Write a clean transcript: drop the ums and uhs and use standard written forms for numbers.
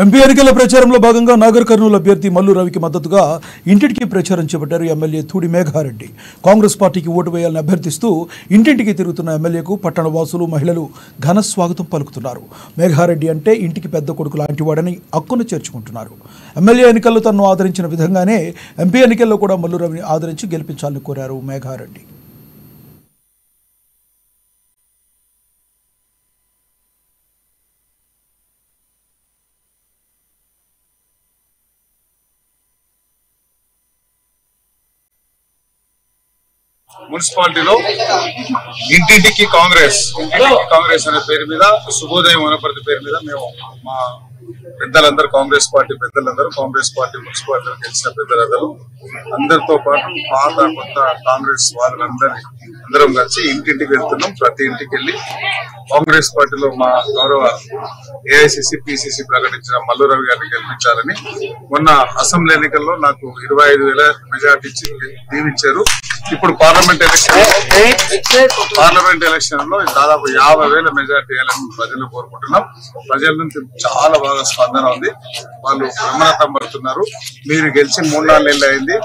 MP ఎన్నికల ప్రచారంలో భాగంగా నాగర్ కర్నూలు అభ్యర్థి మల్లు రవికి మద్దతుగా ఇంటింటికి ప్రచారం చేపట్టారు ఎమ్మెల్యే తూడి మేఘారెడ్డి. కాంగ్రెస్ పార్టీకి ఓటు వేయాలని అభ్యర్థిస్తూ ఇంటింటికి తిరుగుతున్న ఎమ్మెల్యేకు పట్టణ వాసులు, మహిళలు ఘన స్వాగతం పలుకుతున్నారు. మేఘారెడ్డి అంటే ఇంటికి పెద్ద కొడుకు లాంటివాడని హక్కును చేర్చుకుంటున్నారు. ఎమ్మెల్యే ఎన్నికల్లో తనను ఆదరించిన విధంగానే ఎంపీ ఎన్నికల్లో కూడా మల్లు రవిని ఆదరించి గెలిపించాలని కోరారు మేఘారెడ్డి. మున్సిపాలిటీలో ఇంటింటికి కాంగ్రెస్ అనే పేరు మీద, శుభోదయం వనపర్తి పేరు మీద మేము మా పెద్దలందరూ కాంగ్రెస్ పార్టీ మున్సిపాలిటీలో గెలిచిన పెద్దలందరూ అందరితో పాటు పాత కొత్త కాంగ్రెస్ అందరం కలిసి ఇంటింటికి వెళ్తున్నాం. ప్రతి ఇంటికి వెళ్ళి కాంగ్రెస్ పార్టీలో మా గౌరవ ఏఐసిసి పిసిసి ప్రకటించిన మల్లు రవి గారిని గెలిపించాలని మొన్న అసెంబ్లీ ఎన్నికల్లో నాకు 25,000 మెజార్టీ ఇచ్చి దీవించారు. ఇప్పుడు పార్లమెంట్ ఎలక్షన్ లో దాదాపు 50,000 మెజార్టీ వేయాలని ప్రజలు కోరుకుంటున్నాం. ప్రజల నుంచి చాలా బాగా స్పందన ఉంది. వాళ్ళు బ్రహ్మరథం పడుతున్నారు. మీరు గెలిచి 3-4 నెలలు అయింది.